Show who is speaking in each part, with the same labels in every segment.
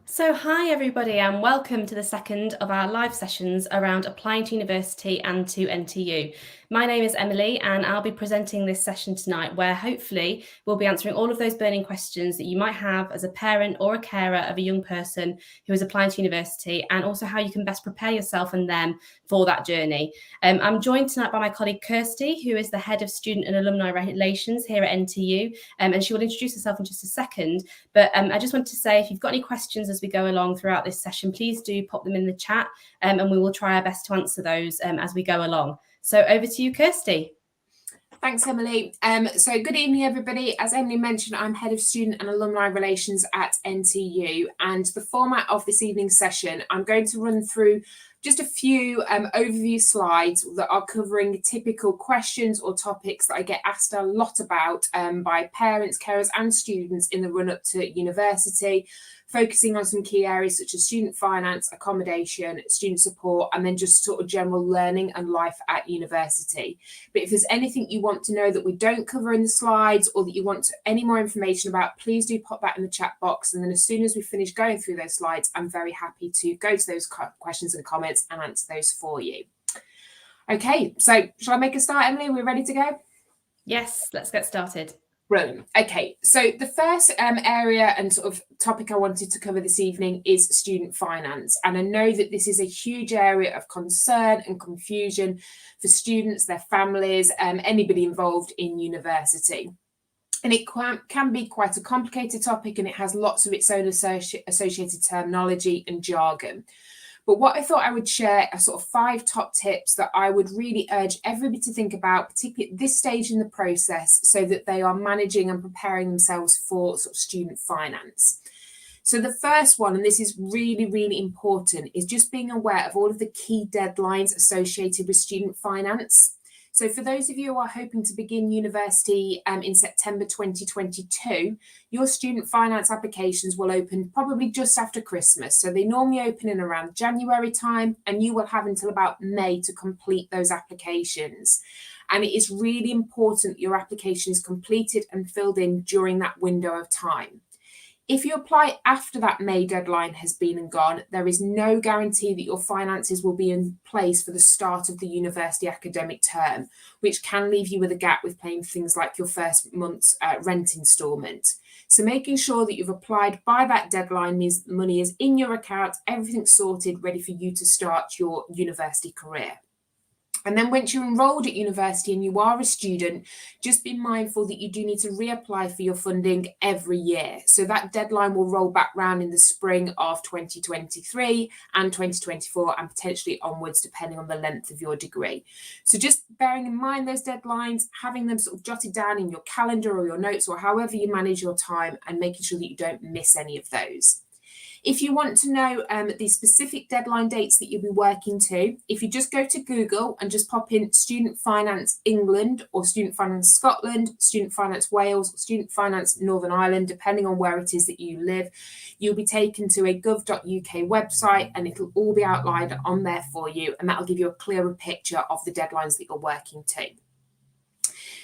Speaker 1: So hi everybody and welcome to the second of our live sessions around applying to university and to NTU. My name is Emily and I'll be presenting this session tonight where hopefully we'll be answering all of those burning questions that you might have as a parent or a carer of a young person who is applying to university, and also how you can best prepare yourself and them for that journey. I'm joined tonight by my colleague Kirsty, who is the Head of Student and Alumni Relations here at NTU, and she will introduce herself in just a second. But I just wanted to say, if you've got any questions as we go along throughout this session, please do pop them in the chat, and we will try our best to answer those as we go along. So over to you, Kirsty.
Speaker 2: Thanks, Emily. So good evening, everybody. As Emily mentioned, I'm Head of Student and Alumni Relations at NTU, and the format of this evening's session, I'm going to run through just a few overview slides that are covering typical questions or topics that I get asked a lot about by parents, carers and students in the run-up to university, focusing on some key areas such as student finance, accommodation, student support, and then just sort of general learning and life at university. But if there's anything you want to know that we don't cover in the slides, or that you want any more information about, please do pop that in the chat box. And then as soon as we finish going through those slides, I'm very happy to go to those questions and comments and answer those for you. Okay, so shall I make a start, Emily? Are we ready to go?
Speaker 1: Yes, let's get started.
Speaker 2: Brilliant. Okay, so the first area and sort of topic I wanted to cover this evening is student finance. And I know that this is a huge area of concern and confusion for students, their families, anybody involved in university. And it can be quite a complicated topic, and it has lots of its own associated terminology and jargon. But what I thought I would share are sort of 5 top tips that I would really urge everybody to think about, particularly at this stage in the process, so that they are managing and preparing themselves for sort of student finance. So the first one, and this is really, really important, is just being aware of all of the key deadlines associated with student finance. So for those of you who are hoping to begin university in September 2022, your student finance applications will open probably just after Christmas. So they normally open in around January time, and you will have until about May to complete those applications. And it is really important your application is completed and filled in during that window of time. If you apply after that May deadline has been and gone, there is no guarantee that your finances will be in place for the start of the university academic term, which can leave you with a gap with paying things like your first month's rent instalment. So making sure that you've applied by that deadline means the money is in your account, everything's sorted, ready for you to start your university career. And then once you're enrolled at university and you are a student, just be mindful that you do need to reapply for your funding every year. So that deadline will roll back round in the spring of 2023 and 2024, and potentially onwards, depending on the length of your degree. So just bearing in mind those deadlines, having them sort of jotted down in your calendar or your notes or however you manage your time, and making sure that you don't miss any of those. If you want to know the specific deadline dates that you'll be working to, if you just go to Google and just pop in Student Finance England or Student Finance Scotland, Student Finance Wales, Student Finance Northern Ireland, depending on where it is that you live, you'll be taken to a gov.uk website, and it'll all be outlined on there for you, and that'll give you a clearer picture of the deadlines that you're working to.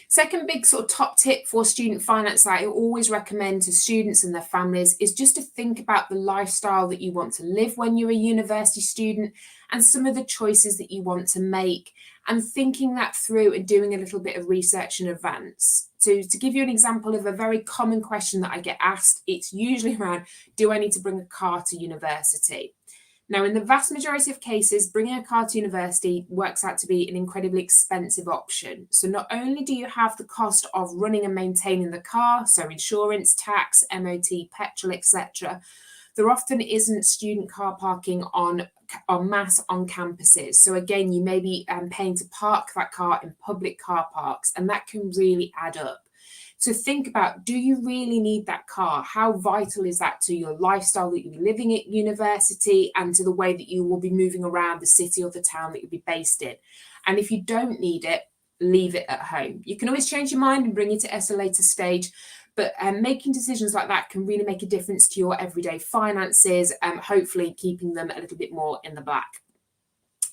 Speaker 2: Second big sort of top tip for student finance that I always recommend to students and their families is just to think about the lifestyle that you want to live when you're a university student, and some of the choices that you want to make, and thinking that through and doing a little bit of research in advance. So to give you an example of a very common question that I get asked, it's usually around, do I need to bring a car to university? Now, in the vast majority of cases, bringing a car to university works out to be an incredibly expensive option. So not only do you have the cost of running and maintaining the car, so insurance, tax, MOT, petrol, etc., there often isn't student car parking en masse on campuses. So again, you may be paying to park that car in public car parks, and that can really add up. So think about, do you really need that car? How vital is that to your lifestyle that you'll be living at university, and to the way that you will be moving around the city or the town that you'll be based in? And if you don't need it, leave it at home. You can always change your mind and bring it to us at a later stage, but making decisions like that can really make a difference to your everyday finances, hopefully keeping them a little bit more in the black.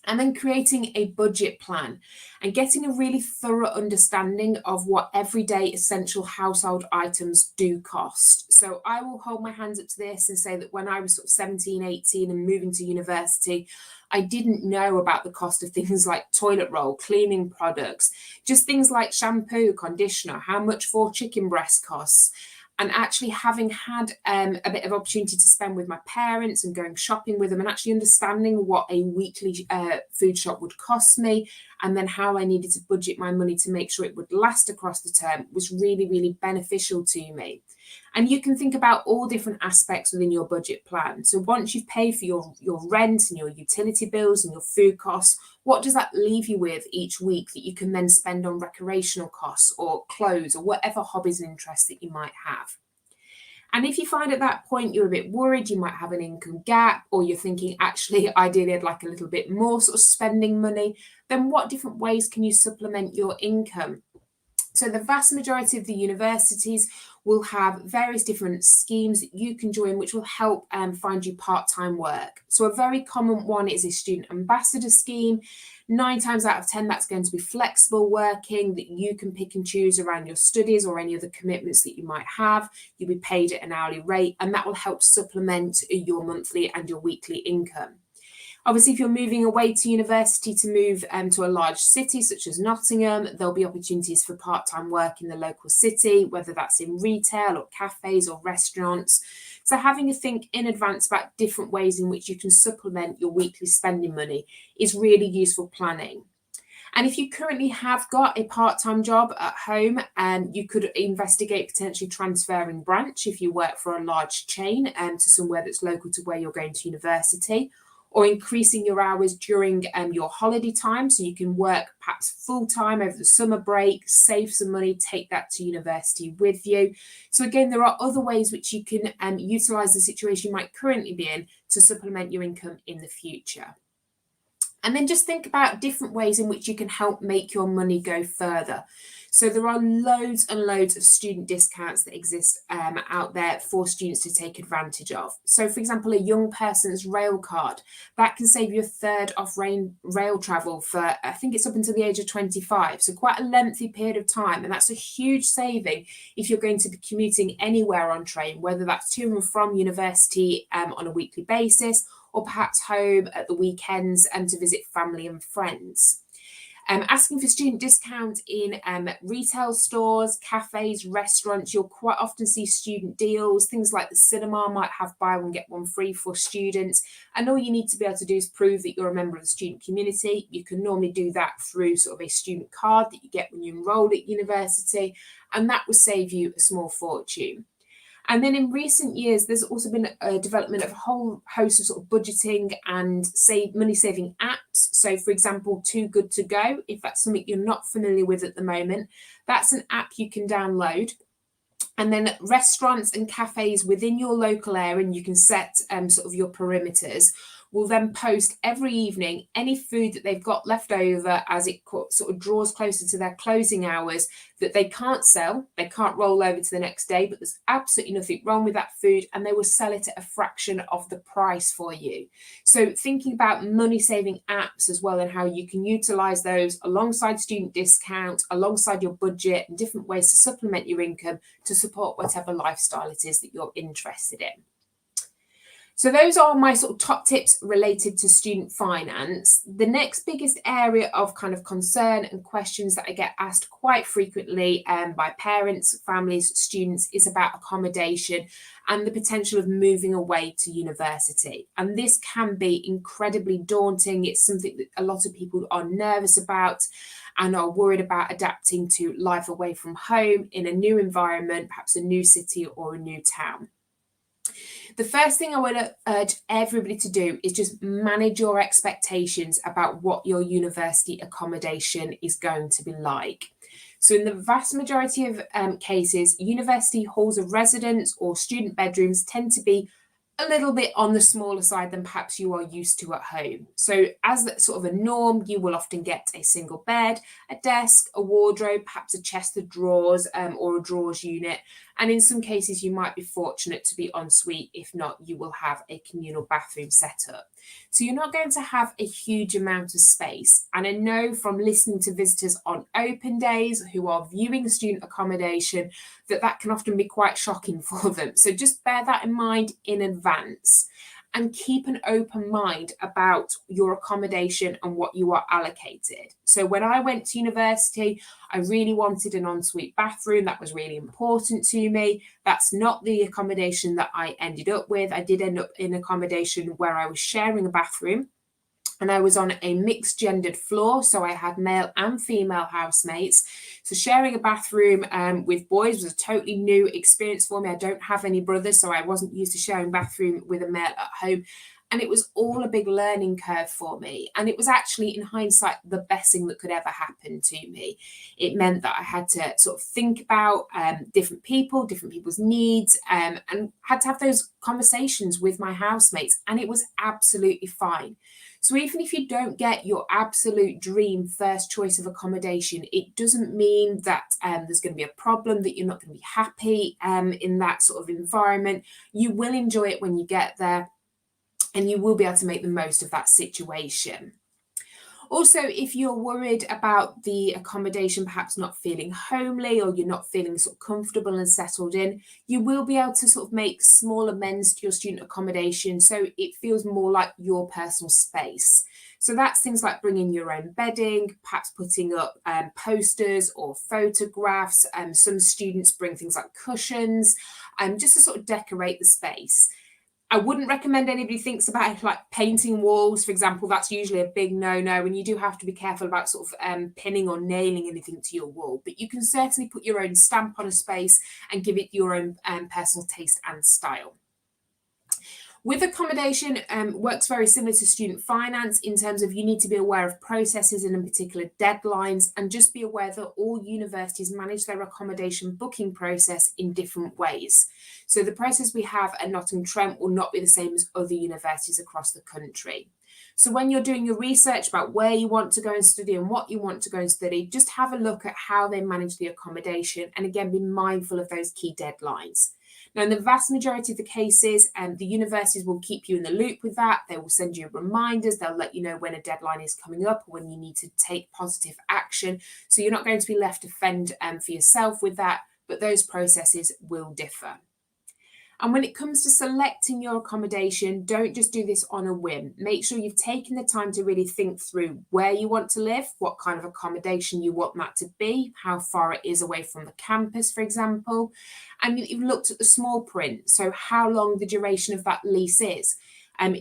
Speaker 2: And then creating a budget plan and getting a really thorough understanding of what everyday essential household items do cost. So I will hold my hands up to this and say that when I was sort of 17, 18 and moving to university, I didn't know about the cost of things like toilet roll, cleaning products, just things like shampoo, conditioner, how much 4 chicken breasts costs. And actually having had a bit of opportunity to spend with my parents and going shopping with them and actually understanding what a weekly food shop would cost me and then how I needed to budget my money to make sure it would last across the term was really, really beneficial to me. And you can think about all different aspects within your budget plan. So once you've paid for your rent and your utility bills and your food costs, what does that leave you with each week that you can then spend on recreational costs or clothes or whatever hobbies and interests that you might have? And if you find at that point you're a bit worried, you might have an income gap, or you're thinking, actually, ideally, I'd like a little bit more sort of spending money, then what different ways can you supplement your income? So the vast majority of the universities will have various different schemes that you can join, which will help find you part-time work. So a very common one is a student ambassador scheme. 9 times out of 10, that's going to be flexible working that you can pick and choose around your studies or any other commitments that you might have. You'll be paid at an hourly rate, and that will help supplement your monthly and your weekly income. Obviously, if you're moving away to university to move to a large city such as Nottingham, there'll be opportunities for part-time work in the local city, whether that's in retail or cafes or restaurants. So having a think in advance about different ways in which you can supplement your weekly spending money is really useful planning. And if you currently have got a part-time job at home, you could investigate potentially transferring branch if you work for a large chain to somewhere that's local to where you're going to university, or increasing your hours during your holiday time so you can work perhaps full-time over the summer break, save some money, take that to university with you. So again, there are other ways which you can utilise the situation you might currently be in to supplement your income in the future. And then just think about different ways in which you can help make your money go further. So there are loads and loads of student discounts that exist out there for students to take advantage of. So for example, a young person's rail card, that can save you a third off rail travel for, I think it's up until the age of 25. So quite a lengthy period of time. And that's a huge saving if you're going to be commuting anywhere on train, whether that's to and from university on a weekly basis, or perhaps home at the weekends and to visit family and friends. Asking for student discount in retail stores, cafes, restaurants, you'll quite often see student deals. Things like the cinema might have buy one, get one free for students. And all you need to be able to do is prove that you're a member of the student community. You can normally do that through sort of a student card that you get when you enroll at university, and that will save you a small fortune. And then in recent years, there's also been a development of a whole host of sort of budgeting and money-saving apps. So, for example, Too Good To Go, if that's something you're not familiar with at the moment, that's an app you can download. And then restaurants and cafes within your local area, and you can set sort of your perimeters, will then post every evening any food that they've got left over as it sort of draws closer to their closing hours that they can't sell, they can't roll over to the next day, but there's absolutely nothing wrong with that food, and they will sell it at a fraction of the price for you. So thinking about money-saving apps as well and how you can utilise those alongside student discount, alongside your budget, and different ways to supplement your income to support whatever lifestyle it is that you're interested in. So those are my sort of top tips related to student finance. The next biggest area of kind of concern and questions that I get asked quite frequently by parents, families, students is about accommodation and the potential of moving away to university. And this can be incredibly daunting. It's something that a lot of people are nervous about and are worried about adapting to life away from home in a new environment, perhaps a new city or a new town. The first thing I want to urge everybody to do is just manage your expectations about what your university accommodation is going to be like. So in the vast majority of cases, university halls of residence or student bedrooms tend to be a little bit on the smaller side than perhaps you are used to at home. So as sort of a norm, you will often get a single bed, a desk, a wardrobe, perhaps a chest of drawers or a drawers unit. And in some cases, you might be fortunate to be en suite. If not, you will have a communal bathroom set up. So you're not going to have a huge amount of space. And I know from listening to visitors on open days who are viewing student accommodation that that can often be quite shocking for them. So just bear that in mind in advance. And keep an open mind about your accommodation and what you are allocated. So when I went to university, I really wanted an ensuite bathroom. That was really important to me. That's not the accommodation that I ended up with. I did end up in accommodation where I was sharing a bathroom. And I was on a mixed gendered floor, so I had male and female housemates. So sharing a bathroom with boys was a totally new experience for me. I don't have any brothers, so I wasn't used to sharing bathroom with a male at home. And it was all a big learning curve for me. And it was actually, in hindsight, the best thing that could ever happen to me. It meant that I had to sort of think about different people's needs, and had to have those conversations with my housemates. And it was absolutely fine. So even if you don't get your absolute dream first choice of accommodation, it doesn't mean that there's going to be a problem, that you're not going to be happy in that sort of environment. You will enjoy it when you get there, and you will be able to make the most of that situation. Also, if you're worried about the accommodation perhaps not feeling homely, or you're not feeling sort of comfortable and settled in, you will be able to sort of make small amends to your student accommodation so it feels more like your personal space. So that's things like bringing your own bedding, perhaps putting up posters or photographs. Some students bring things like cushions, just to sort of decorate the space. I wouldn't recommend anybody thinks about it like painting walls, for example. That's usually a big no-no, and you do have to be careful about sort of pinning or nailing anything to your wall. But you can certainly put your own stamp on a space and give it your own personal taste and style. With accommodation, works very similar to student finance in terms of you need to be aware of processes and in particular deadlines, and just be aware that all universities manage their accommodation booking process in different ways. So the process we have at Nottingham-Trent will not be the same as other universities across the country. So when you're doing your research about where you want to go and study and what you want to go and study, just have a look at how they manage the accommodation, and again, be mindful of those key deadlines. Now, in the vast majority of the cases, the universities will keep you in the loop with that. They will send you reminders. They'll let you know when a deadline is coming up or when you need to take positive action. So you're not going to be left to fend for yourself with that, but those processes will differ. And when it comes to selecting your accommodation, don't just do this on a whim. Make sure you've taken the time to really think through where you want to live, what kind of accommodation you want that to be, how far it is away from the campus, for example. And you've looked at the small print, so how long the duration of that lease is.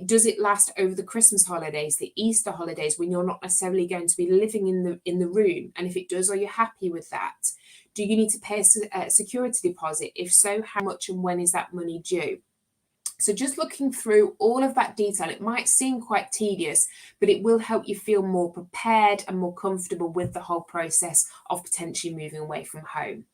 Speaker 2: Does it last over the Christmas holidays, the Easter holidays, when you're not necessarily going to be living in the room? And if it does, are you happy with that? Do you need to pay a security deposit? If so, how much and when is that money due? So just looking through all of that detail, it might seem quite tedious, but it will help you feel more prepared and more comfortable with the whole process of potentially moving away from home.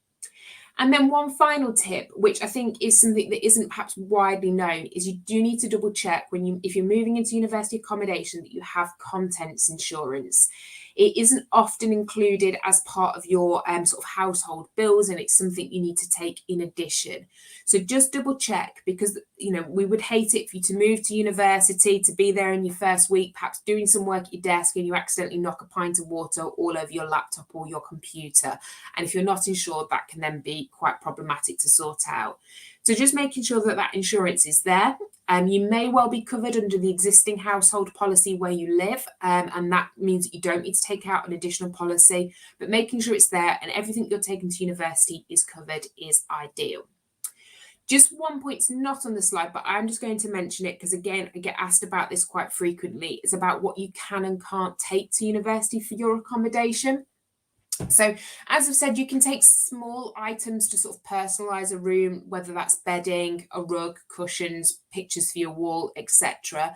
Speaker 2: And then one final tip, which I think is something that isn't perhaps widely known, is you do need to double check if you're moving into university accommodation that you have contents insurance. It isn't often included as part of your sort of household bills, and it's something you need to take in addition. So just double check, because we would hate it for you to move to university, to be there in your first week, perhaps doing some work at your desk, and you accidentally knock a pint of water all over your laptop or your computer. And if you're not insured, that can then be quite problematic to sort out. So just making sure that that insurance is there. You may well be covered under the existing household policy where you live, and that means that you don't need to take out an additional policy, but making sure it's there and everything you're taking to university is covered is ideal. Just one point's not on the slide, but I'm just going to mention it because, again, I get asked about this quite frequently. It's about what you can and can't take to university for your accommodation. So, as I've said, you can take small items to sort of personalise a room, whether that's bedding, a rug, cushions, pictures for your wall, etc.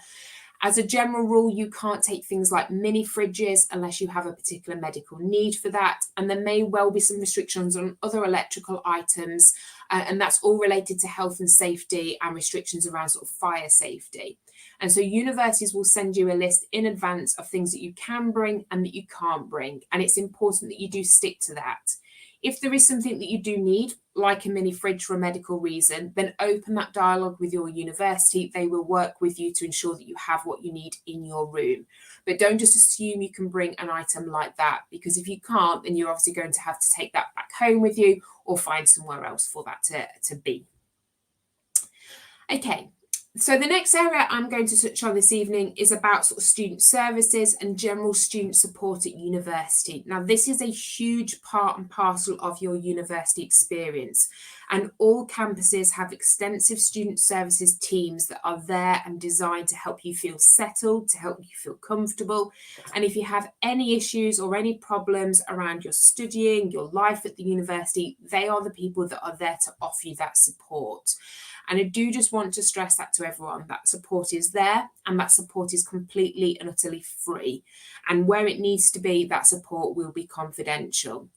Speaker 2: As a general rule, you can't take things like mini fridges unless you have a particular medical need for that. And there may well be some restrictions on other electrical items, and that's all related to health and safety and restrictions around sort of fire safety. And so universities will send you a list in advance of things that you can bring and that you can't bring. And it's important that you do stick to that. If there is something that you do need, like a mini fridge for a medical reason, then open that dialogue with your university. They will work with you to ensure that you have what you need in your room. But don't just assume you can bring an item like that, because if you can't, then you're obviously going to have to take that back home with you or find somewhere else for that to be. Okay, so the next area I'm going to touch on this evening is about sort of student services and general student support at university. Now, this is a huge part and parcel of your university experience, and all campuses have extensive student services teams that are there and designed to help you feel settled, to help you feel comfortable. And if you have any issues or any problems around your studying, your life at the university, they are the people that are there to offer you that support. And I do just want to stress that to everyone, that support is there and that support is completely and utterly free. And where it needs to be, that support will be confidential.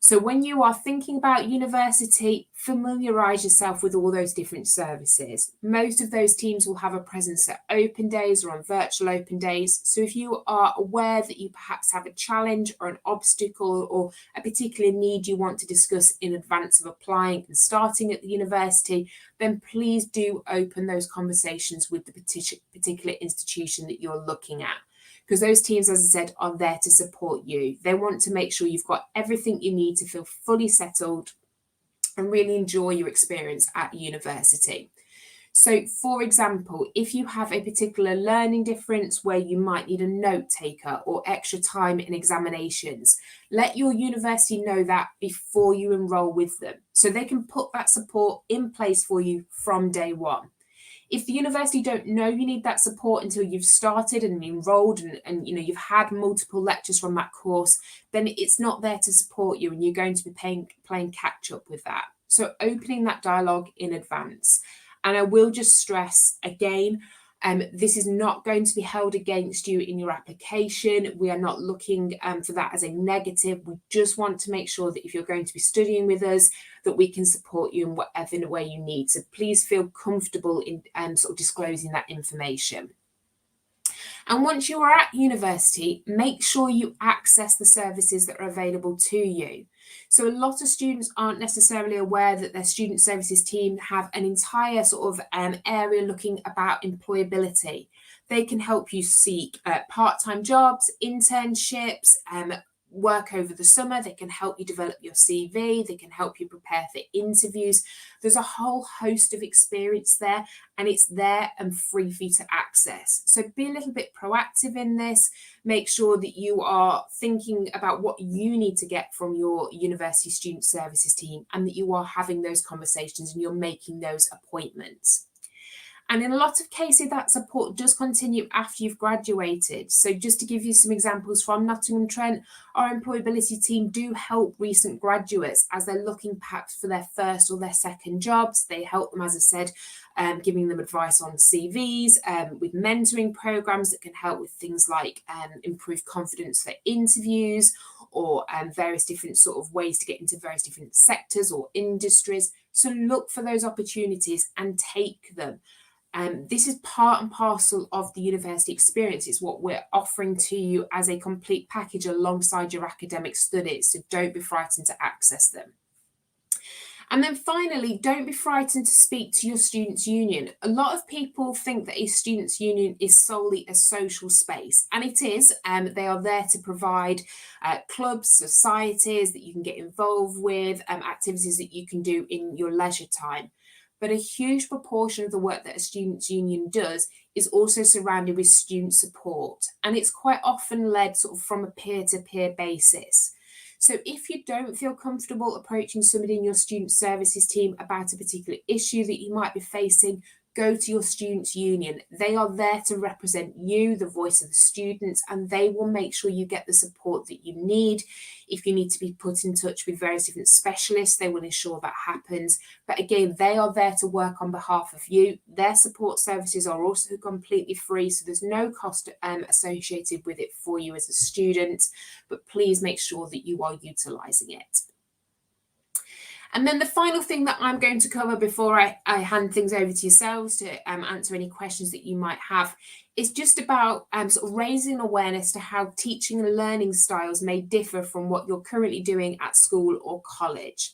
Speaker 2: So when you are thinking about university, familiarise yourself with all those different services. Most of those teams will have a presence at open days or on virtual open days. So if you are aware that you perhaps have a challenge or an obstacle or a particular need you want to discuss in advance of applying and starting at the university, then please do open those conversations with the particular institution that you're looking at. Because those teams, as I said, are there to support you. They want to make sure you've got everything you need to feel fully settled and really enjoy your experience at university. So, for example, if you have a particular learning difference where you might need a note taker or extra time in examinations, let your university know that before you enrol with them, so they can put that support in place for you from day one. If the university don't know you need that support until you've started and enrolled and you've had multiple lectures from that course, then it's not there to support you and you're going to be playing catch up with that. So opening that dialogue in advance. And I will just stress again, this is not going to be held against you in your application. We are not looking for that as a negative. We just want to make sure that if you're going to be studying with us, that we can support you in whatever way you need. So please feel comfortable in sort of disclosing that information. And once you are at university, make sure you access the services that are available to you. So a lot of students aren't necessarily aware that their student services team have an entire sort of area looking about employability. They can help you seek part-time jobs, internships, work over the summer. They can help you develop your CV. They can help you prepare for interviews. There's a whole host of experience there, and it's there and free for you to access. So be a little bit proactive in this. Make sure that you are thinking about what you need to get from your university student services team and that you are having those conversations and you're making those appointments. And in a lot of cases, that support does continue after you've graduated. So just to give you some examples from Nottingham Trent, our employability team do help recent graduates as they're looking perhaps for their first or their second jobs. They help them, as I said, giving them advice on CVs, with mentoring programs that can help with things like improved confidence for interviews or various different sort of ways to get into various different sectors or industries. So look for those opportunities and take them. This is part and parcel of the university experience. It's what we're offering to you as a complete package alongside your academic studies. So don't be frightened to access them. And then finally, don't be frightened to speak to your students' union. A lot of people think that a students' union is solely a social space, and it is. They are there to provide clubs, societies that you can get involved with, activities that you can do in your leisure time. But a huge proportion of the work that a students' union does is also surrounded with student support, and it's quite often led sort of from a peer-to-peer basis. So if you don't feel comfortable approaching somebody in your student services team about a particular issue that you might be facing, go to your students' union. They are there to represent you, the voice of the students, and they will make sure you get the support that you need. If you need to be put in touch with various different specialists, they will ensure that happens. But again, they are there to work on behalf of you. Their support services are also completely free, so there's no cost associated with it for you as a student, but please make sure that you are utilising it. And then the final thing that I'm going to cover before I hand things over to yourselves to answer any questions that you might have is just about sort of raising awareness to how teaching and learning styles may differ from what you're currently doing at school or college.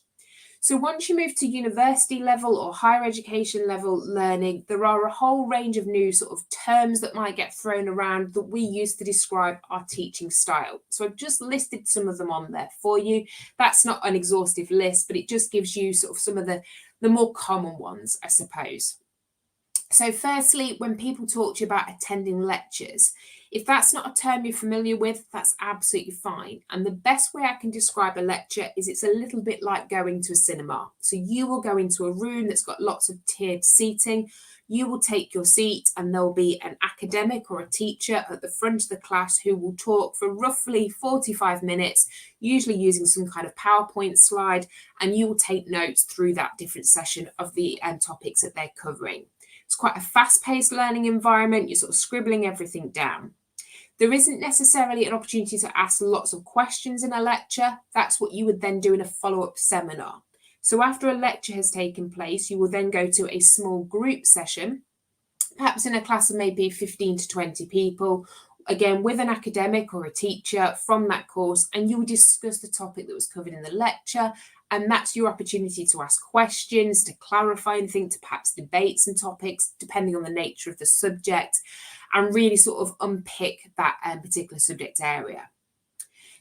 Speaker 2: So once you move to university level or higher education level learning, there are a whole range of new sort of terms that might get thrown around that we use to describe our teaching style. So I've just listed some of them on there for you. That's not an exhaustive list, but it just gives you sort of some of the more common ones, I suppose. So firstly, when people talk to you about attending lectures, if that's not a term you're familiar with, that's absolutely fine. And the best way I can describe a lecture is it's a little bit like going to a cinema. So you will go into a room that's got lots of tiered seating. You will take your seat and there'll be an academic or a teacher at the front of the class who will talk for roughly 45 minutes, usually using some kind of PowerPoint slide, and you will take notes through that different session of the topics that they're covering. It's quite a fast-paced learning environment. You're sort of scribbling everything down. There isn't necessarily an opportunity to ask lots of questions in a lecture. That's what you would then do in a follow-up seminar. So after a lecture has taken place, you will then go to a small group session, perhaps in a class of maybe 15 to 20 people, again with an academic or a teacher from that course, and you will discuss the topic that was covered in the lecture. And that's your opportunity to ask questions, to clarify anything, to perhaps debate some topics, depending on the nature of the subject, and really sort of unpick that particular subject area.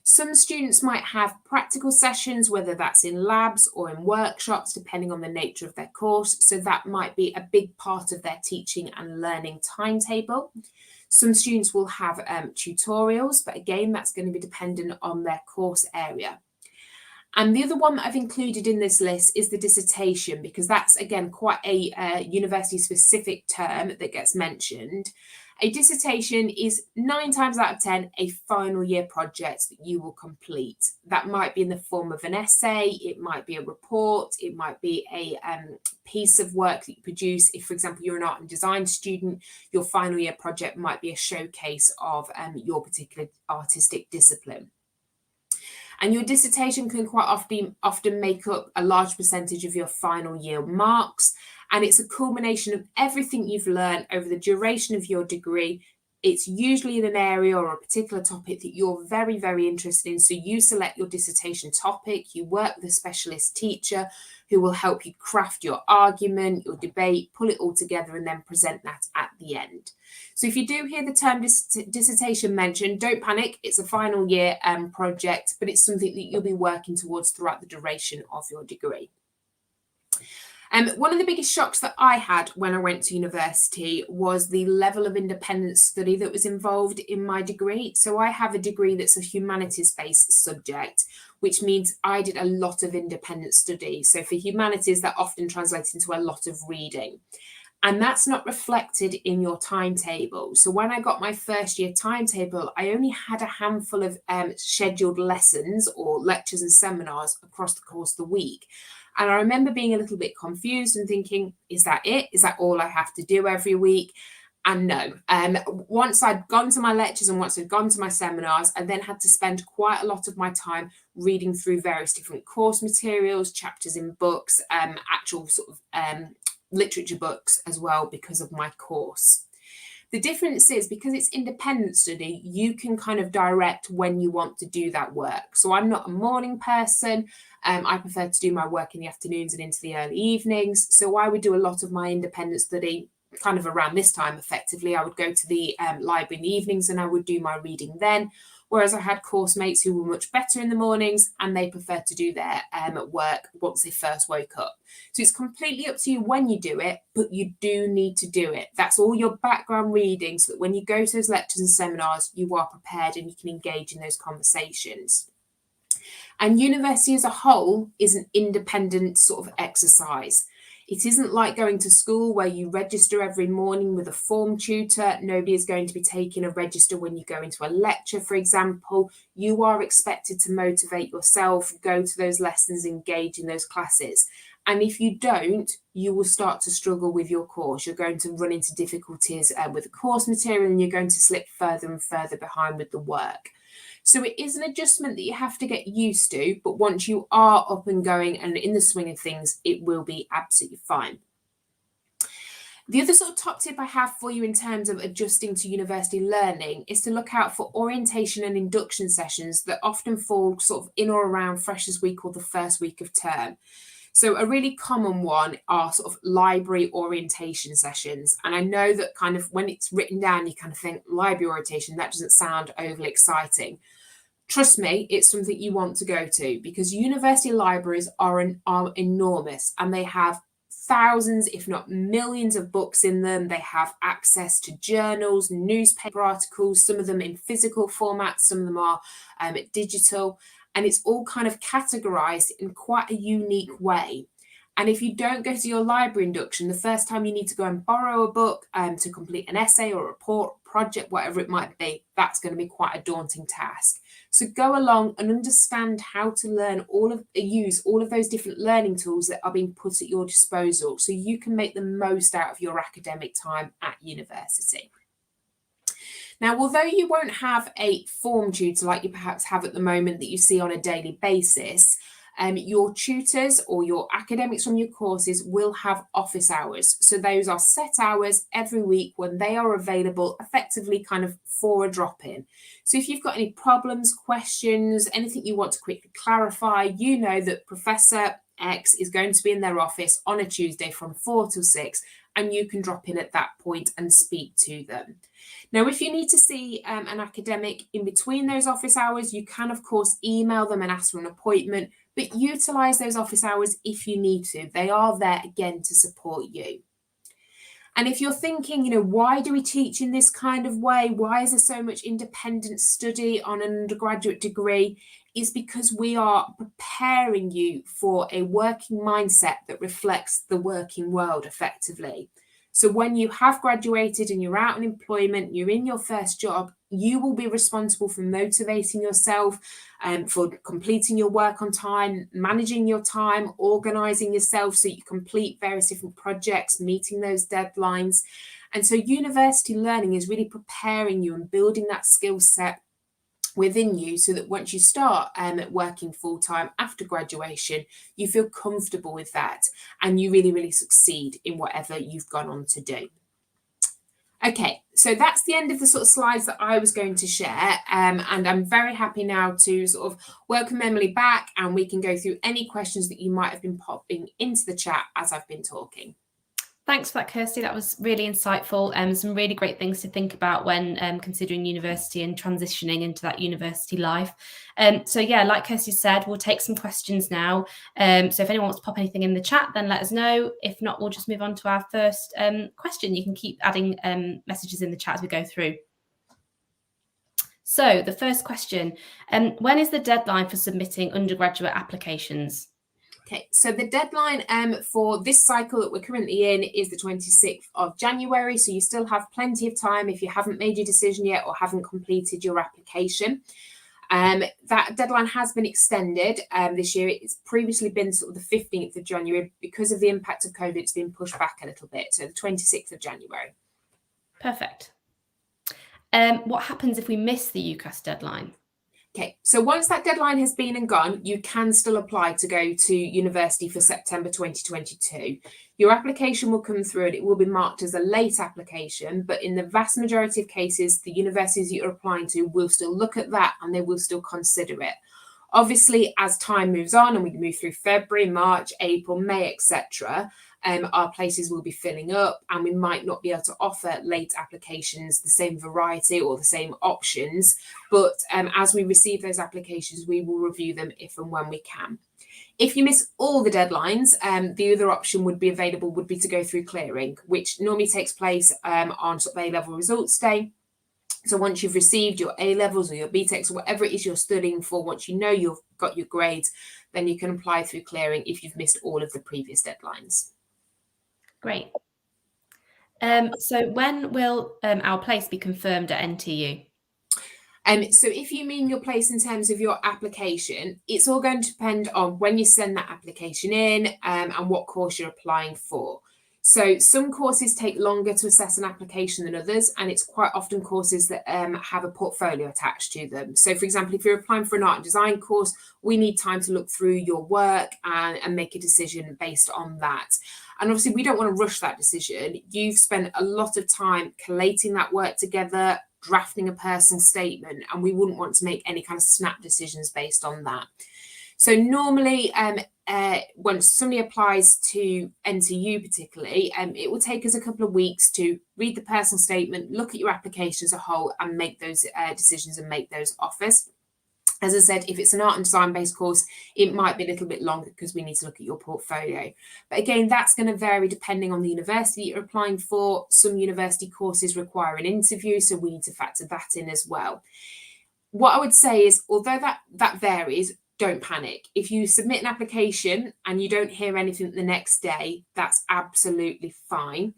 Speaker 2: Some students might have practical sessions, whether that's in labs or in workshops, depending on the nature of their course. So that might be a big part of their teaching and learning timetable. Some students will have tutorials, but again, that's going to be dependent on their course area. And the other one that I've included in this list is the dissertation, because that's, again, quite a university-specific term that gets mentioned. A dissertation is 9 times out of 10 a final year project that you will complete. That might be in the form of an essay, it might be a report, it might be a piece of work that you produce. If, for example, you're an art and design student, your final year project might be a showcase of your particular artistic discipline. And your dissertation can quite often make up a large percentage of your final year marks. And it's a culmination of everything you've learned over the duration of your degree. It's usually in an area or a particular topic that you're very, very interested in. So you select your dissertation topic, you work with a specialist teacher who will help you craft your argument, your debate, pull it all together, and then present that at the end. So if you do hear the term dissertation mentioned, don't panic. It's a final year project, but it's something that you'll be working towards throughout the duration of your degree. One of the biggest shocks that I had when I went to university was the level of independent study that was involved in my degree. So I have a degree that's a humanities-based subject, which means I did a lot of independent study. So for humanities, that often translates into a lot of reading. And that's not reflected in your timetable. So when I got my first year timetable, I only had a handful of scheduled lessons or lectures and seminars across the course of the week. And I remember being a little bit confused and thinking, is that it? Is that all I have to do every week? And no, once I'd gone to my lectures and once I'd gone to my seminars, I then had to spend quite a lot of my time reading through various different course materials, chapters in books, actual sort of literature books as well because of my course. The difference is because it's independent study, you can kind of direct when you want to do that work. So I'm not a morning person. I prefer to do my work in the afternoons and into the early evenings. So I would do a lot of my independent study kind of around this time effectively. I would go to the library in the evenings and I would do my reading then. Whereas I had course mates who were much better in the mornings and they preferred to do their work once they first woke up. So it's completely up to you when you do it, but you do need to do it. That's all your background reading so that when you go to those lectures and seminars, you are prepared and you can engage in those conversations. And university as a whole is an independent sort of exercise. It isn't like going to school where you register every morning with a form tutor. Nobody is going to be taking a register when you go into a lecture, for example. You are expected to motivate yourself, go to those lessons, engage in those classes. And if you don't, you will start to struggle with your course. You're going to run into difficulties with the course material, and you're going to slip further and further behind with the work. So it is an adjustment that you have to get used to, but once you are up and going and in the swing of things, it will be absolutely fine. The other sort of top tip I have for you in terms of adjusting to university learning is to look out for orientation and induction sessions that often fall sort of in or around Freshers' Week or the first week of term. So a really common one are sort of library orientation sessions. And I know that kind of when it's written down, you kind of think library orientation, that doesn't sound overly exciting. Trust me, it's something you want to go to, because university libraries are enormous, and they have thousands, if not millions, of books in them. They have access to journals, newspaper articles, some of them in physical formats, some of them are digital, and it's all kind of categorized in quite a unique way. And if you don't go to your library induction, the first time you need to go and borrow a book to complete an essay or a report, project, whatever it might be, that's going to be quite a daunting task. So go along and understand how to use all of those different learning tools that are being put at your disposal, so you can make the most out of your academic time at university. Now, although you won't have a form tutor like you perhaps have at the moment that you see on a daily basis, your tutors or your academics from your courses will have office hours. So those are set hours every week when they are available, effectively kind of for a drop-in. So if you've got any problems, questions, anything you want to quickly clarify, you know that Professor X is going to be in their office on a Tuesday from 4 till 6, and you can drop in at that point and speak to them. Now, if you need to see an academic in between those office hours, you can, of course, email them and ask for an appointment, but utilise those office hours if you need to. They are there, again, to support you. And if you're thinking, why do we teach in this kind of way? Why is there so much independent study on an undergraduate degree? It's because we are preparing you for a working mindset that reflects the working world effectively. So when you have graduated and you're out in employment, you're in your first job, you will be responsible for motivating yourself, for completing your work on time, managing your time, organising yourself so you complete various different projects, meeting those deadlines. And so university learning is really preparing you and building that skill set within you, so that once you start working full-time after graduation, you feel comfortable with that and you really, really succeed in whatever you've gone on to do. Okay, so that's the end of the sort of slides that I was going to share, and I'm very happy now to sort of welcome Emily back, and we can go through any questions that you might have been popping into the chat as I've been talking.
Speaker 1: Thanks for that, Kirsty. That was really insightful, and some really great things to think about when considering university and transitioning into that university life. So yeah, like Kirsty said, we'll take some questions now. So if anyone wants to pop anything in the chat, then let us know. If not, we'll just move on to our first question. You can keep adding messages in the chat as we go through. So the first question, when is the deadline for submitting undergraduate applications?
Speaker 2: Okay, so the deadline for this cycle that we're currently in is the 26th of January. So you still have plenty of time if you haven't made your decision yet or haven't completed your application. That deadline has been extended this year. It's previously been sort of the 15th of January. Because of the impact of COVID, it's been pushed back a little bit. So the 26th of January.
Speaker 1: Perfect. What happens if we miss the UCAS deadline?
Speaker 2: Okay, so once that deadline has been and gone, you can still apply to go to university for September 2022. Your application will come through and it will be marked as a late application, but in the vast majority of cases, the universities you're applying to will still look at that and they will still consider it. Obviously, as time moves on and we move through February, March, April, May, etc., our places will be filling up and we might not be able to offer late applications the same variety or the same options. But as we receive those applications, we will review them if and when we can. If you miss all the deadlines, the other option would be to go through clearing, which normally takes place on sort of A-level results day. So once you've received your A-levels or your BTECs or whatever it is you're studying for, once you know you've got your grades, then you can apply through clearing if you've missed all of the previous deadlines.
Speaker 1: Great. So when will our place be confirmed at NTU?
Speaker 2: So if you mean your place in terms of your application, it's all going to depend on when you send that application in, and what course you're applying for. So some courses take longer to assess an application than others, and it's quite often courses that have a portfolio attached to them. So for example, if you're applying for an art and design course, we need time to look through your work and make a decision based on that. And obviously we don't want to rush that decision. You've spent a lot of time collating that work together, drafting a personal statement, and we wouldn't want to make any kind of snap decisions based on that. So normally when somebody applies to NTU particularly, it will take us a couple of weeks to read the personal statement, look at your application as a whole, and make those decisions and make those offers. As I said, if it's an art and design based course, it might be a little bit longer because we need to look at your portfolio. But again, that's going to vary depending on the university you're applying for. Some university courses require an interview, so we need to factor that in as well. What I would say is, although that varies, don't panic. If you submit an application and you don't hear anything the next day, that's absolutely fine.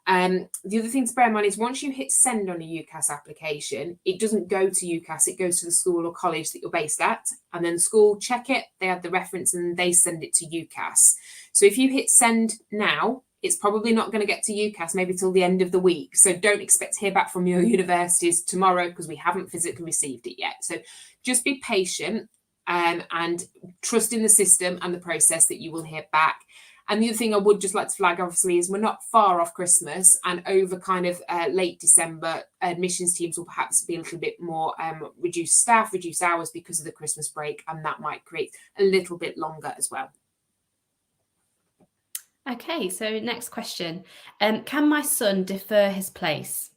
Speaker 2: The other thing to bear in mind is once you hit send on a UCAS application, it doesn't go to UCAS, it goes to the school or college that you're based at, and then the school check it, they add the reference, and they send it to UCAS. So if you hit send now, it's probably not going to get to UCAS maybe till the end of the week. So don't expect to hear back from your universities tomorrow because we haven't physically received it yet. So just be patient and trust in the system and the process that you will hear back. And the other thing I would just like to flag, obviously, is we're not far off Christmas, and over kind of late December, admissions teams will perhaps be a little bit more reduced staff, reduced hours because of the Christmas break, and that might create a little bit longer as well.
Speaker 1: Okay, so next question. Can my son defer his place?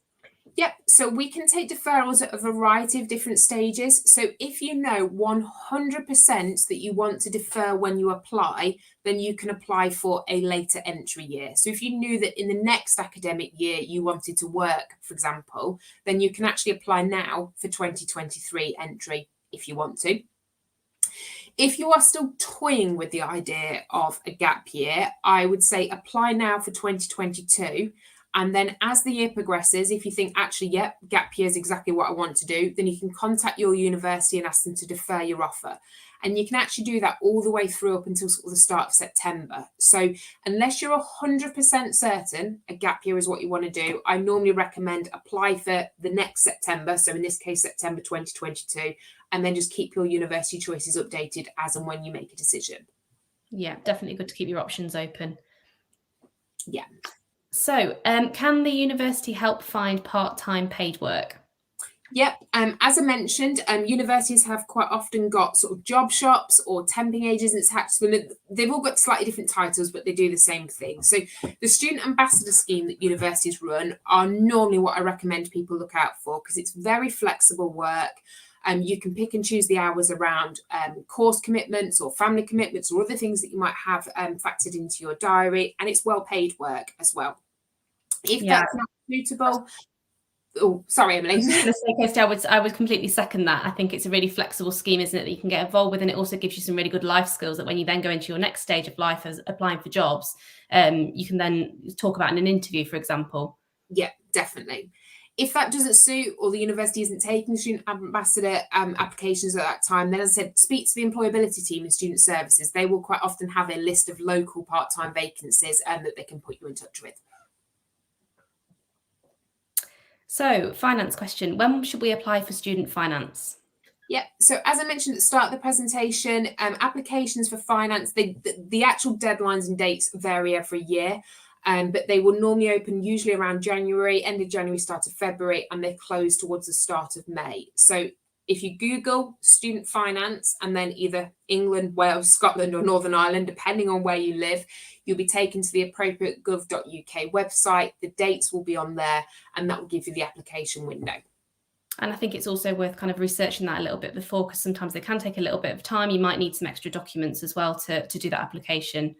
Speaker 2: Yep, so we can take deferrals at a variety of different stages. So if you know 100% that you want to defer when you apply, then you can apply for a later entry year. So if you knew that in the next academic year you wanted to work, for example, then you can actually apply now for 2023 entry if you want to. If you are still toying with the idea of a gap year, I would say apply now for 2022. And then as the year progresses, if you think actually, yep, gap year is exactly what I want to do, then you can contact your university and ask them to defer your offer. And you can actually do that all the way through up until sort of the start of September. So unless you're 100% certain a gap year is what you want to do, I normally recommend apply for the next September. So in this case, September 2022, and then just keep your university choices updated as and when you make a decision.
Speaker 1: Yeah, definitely good to keep your options open.
Speaker 2: Yeah.
Speaker 1: So can the university help find part-time paid work?
Speaker 2: Yep. As I mentioned, universities have quite often got sort of job shops or temping agents attached to them. They've all got slightly different titles, but they do the same thing. So the student ambassador scheme that universities run are normally what I recommend people look out for because it's very flexible work. You can pick and choose the hours around course commitments or family commitments or other things that you might have factored into your diary, and it's well paid work as well. If that's not suitable, oh, sorry, Emily.
Speaker 1: I would completely second that. I think it's a really flexible scheme, isn't it, that you can get involved with, and it also gives you some really good life skills that when you then go into your next stage of life as applying for jobs, you can then talk about in an interview, for example.
Speaker 2: Yeah, definitely. If that doesn't suit or the university isn't taking student ambassador applications at that time, then as I said, speak to the employability team in student services. They will quite often have a list of local part-time vacancies that they can put you in touch with.
Speaker 1: So, finance question. When should we apply for student finance?
Speaker 2: Yeah, so as I mentioned at the start of the presentation, applications for finance, the actual deadlines and dates vary every year. But they will normally open usually around January, end of January, start of February, and they close towards the start of May. So if you Google student finance and then either England, Wales, Scotland, or Northern Ireland, depending on where you live, you'll be taken to the appropriate gov.uk website. The dates will be on there, and that will give you the application window.
Speaker 1: And I think it's also worth kind of researching that a little bit before, because sometimes they can take a little bit of time. You might need some extra documents as well to do that application.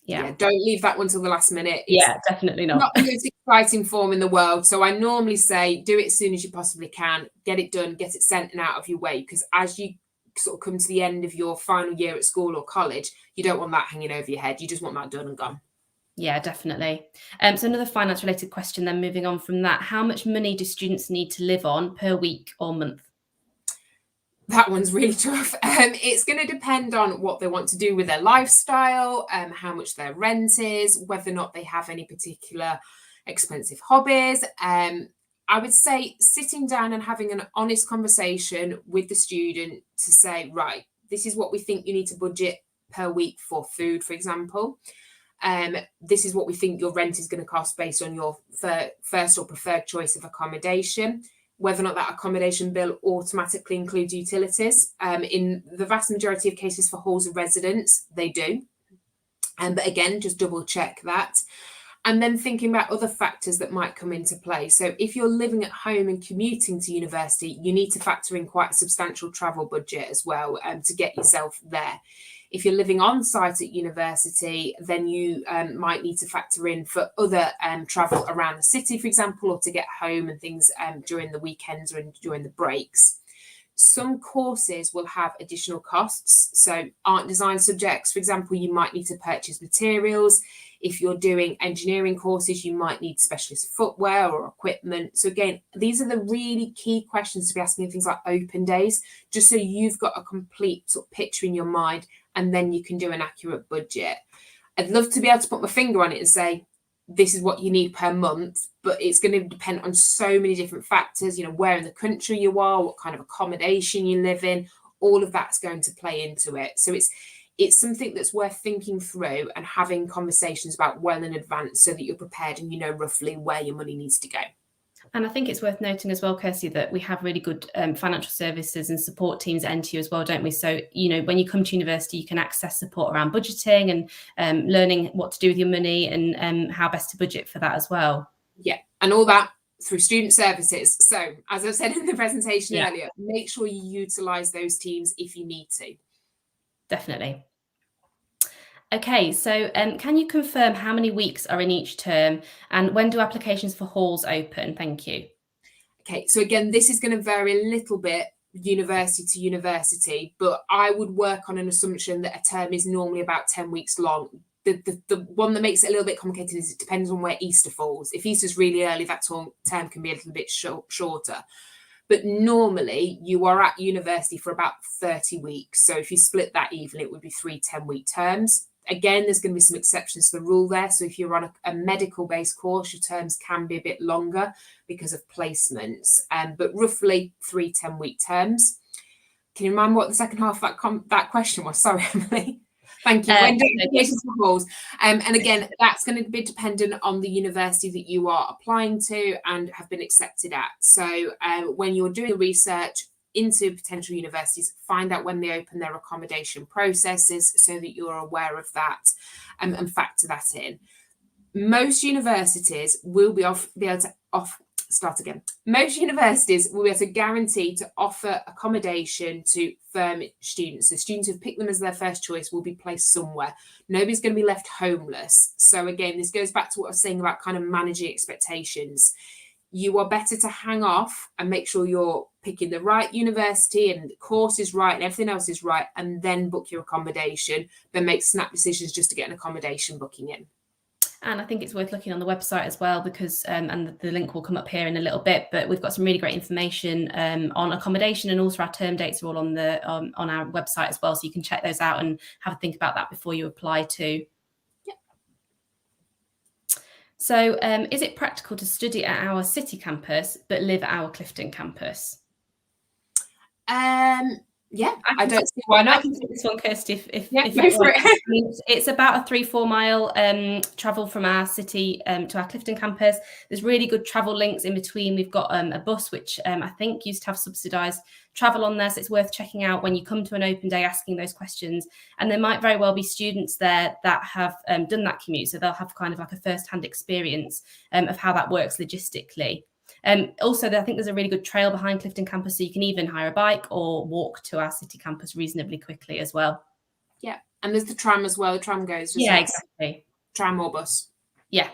Speaker 1: Yeah,
Speaker 2: don't leave that one till the last minute.
Speaker 1: It's definitely not
Speaker 2: the most exciting form in the world. So I normally say do it as soon as you possibly can, get it done, get it sent and out of your way, because as you sort of come to the end of your final year at school or college, you don't want that hanging over your head. You just want that done and gone.
Speaker 1: Yeah, definitely. So another finance related question then, moving on from that, how much money do students need to live on per week or month?
Speaker 2: That one's really tough. It's going to depend on what they want to do with their lifestyle, how much their rent is, whether or not they have any particular expensive hobbies. I would say sitting down and having an honest conversation with the student to say, right, this is what we think you need to budget per week for food, for example. This is what we think your rent is going to cost based on your first or preferred choice of accommodation. Whether or not that accommodation bill automatically includes utilities. In the vast majority of cases for halls of residence, they do. But again, just double check that. And then thinking about other factors that might come into play. So if you're living at home and commuting to university, you need to factor in quite a substantial travel budget as well to get yourself there. If you're living on site at university, then you might need to factor in for other travel around the city, for example, or to get home and things during the weekends or during the breaks. Some courses will have additional costs. So art design subjects, for example, you might need to purchase materials. If you're doing engineering courses, you might need specialist footwear or equipment. So again, these are the really key questions to be asking things like open days, just so you've got a complete sort of picture in your mind, and then you can do an accurate budget. I'd love to be able to put my finger on it and say, this is what you need per month, but it's going to depend on so many different factors, where in the country you are, what kind of accommodation you live in, all of that's going to play into it. So it's something that's worth thinking through and having conversations about well in advance so that you're prepared and you know roughly where your money needs to go.
Speaker 1: And I think it's worth noting as well, Kirsty, that we have really good financial services and support teams at NTU as well, don't we? So, when you come to university, you can access support around budgeting and learning what to do with your money and how best to budget for that as well.
Speaker 2: Yeah, and all that through student services. So, as I said in the presentation earlier, make sure you utilise those teams if you need to.
Speaker 1: Definitely. Okay, so can you confirm how many weeks are in each term and when do applications for halls open? Thank you.
Speaker 2: Okay, so again, this is going to vary a little bit university to university, but I would work on an assumption that a term is normally about 10 weeks long. The one that makes it a little bit complicated is it depends on where Easter falls. If Easter's really early, that term can be a little bit shorter. But normally you are at university for about 30 weeks. So if you split that even, it would be 3 10-week terms. Again, there's going to be some exceptions to the rule there. So if you're on a medical-based course, your terms can be a bit longer because of placements, but roughly 3 10-week terms. Can you remind me what the second half of that question was? Sorry, Emily. Thank you. When do applications for halls? And again, that's going to be dependent on the university that you are applying to and have been accepted at. So when you're doing research into potential universities, find out when they open their accommodation processes so that you're aware of that and factor that in. Most universities will be able to Most universities will be able to guarantee to offer accommodation to firm students. So students who've picked them as their first choice will be placed somewhere. Nobody's going to be left homeless. So again, this goes back to what I was saying about kind of managing expectations. You are better to hang off and make sure you're picking the right university and the course is right and everything else is right, and then book your accommodation, than make snap decisions just to get an accommodation booking in.
Speaker 1: And I think it's worth looking on the website as well because, and the link will come up here in a little bit, but we've got some really great information on accommodation, and also our term dates are all on our website as well. So you can check those out and have a think about that before you apply too. So is it practical to study at our city campus but live at our Clifton campus?
Speaker 2: Yeah, I don't see why not.
Speaker 1: I can take this one, Kirsty. If
Speaker 2: go for it.
Speaker 1: It's about a 3-4 mile travel from our city to our Clifton campus. There's really good travel links in between. We've got a bus which I think used to have subsidised travel on there, so it's worth checking out when you come to an open day, asking those questions. And there might very well be students there that have done that commute, so they'll have kind of like a first-hand experience of how that works logistically. Also, I think there's a really good trail behind Clifton campus, so you can even hire a bike or walk to our city campus reasonably quickly as well.
Speaker 2: Yeah, and there's the tram as well. The tram goes.
Speaker 1: Yeah, exactly.
Speaker 2: Tram or bus.
Speaker 1: Yeah.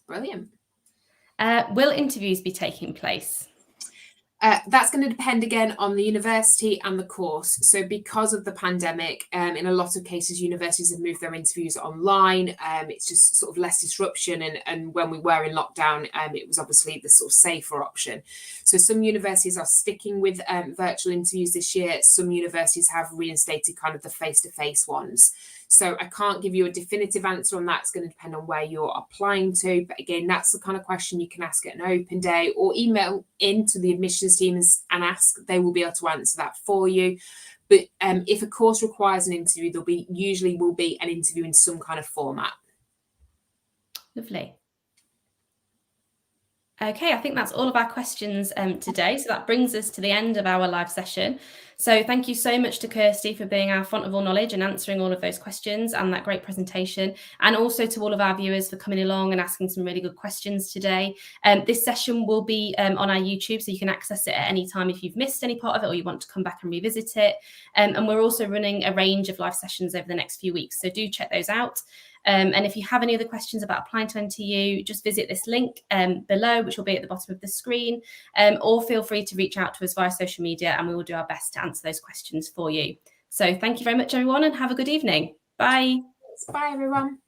Speaker 2: Brilliant.
Speaker 1: Will interviews be taking place?
Speaker 2: That's going to depend again on the university and the course. So because of the pandemic, in a lot of cases, universities have moved their interviews online. It's just sort of less disruption. And when we were in lockdown, it was obviously the sort of safer option. So some universities are sticking with virtual interviews this year. Some universities have reinstated kind of the face-to-face ones. So I can't give you a definitive answer on that. It's going to depend on where you're applying to. But again, that's the kind of question you can ask at an open day, or email into the admissions team and ask. They will be able to answer that for you. But if a course requires an interview, usually will be an interview in some kind of format.
Speaker 1: Lovely. Okay, I think that's all of our questions today. So that brings us to the end of our live session. So thank you so much to Kirsty for being our font of all knowledge and answering all of those questions and that great presentation. And also to all of our viewers for coming along and asking some really good questions today. This session will be on our YouTube, so you can access it at any time if you've missed any part of it or you want to come back and revisit it. And we're also running a range of live sessions over the next few weeks, so do check those out. And if you have any other questions about applying to NTU, just visit this link below, which will be at the bottom of the screen, or feel free to reach out to us via social media and we will do our best to answer those questions for you. So thank you very much, everyone, and have a good evening. Bye.
Speaker 2: Bye, everyone.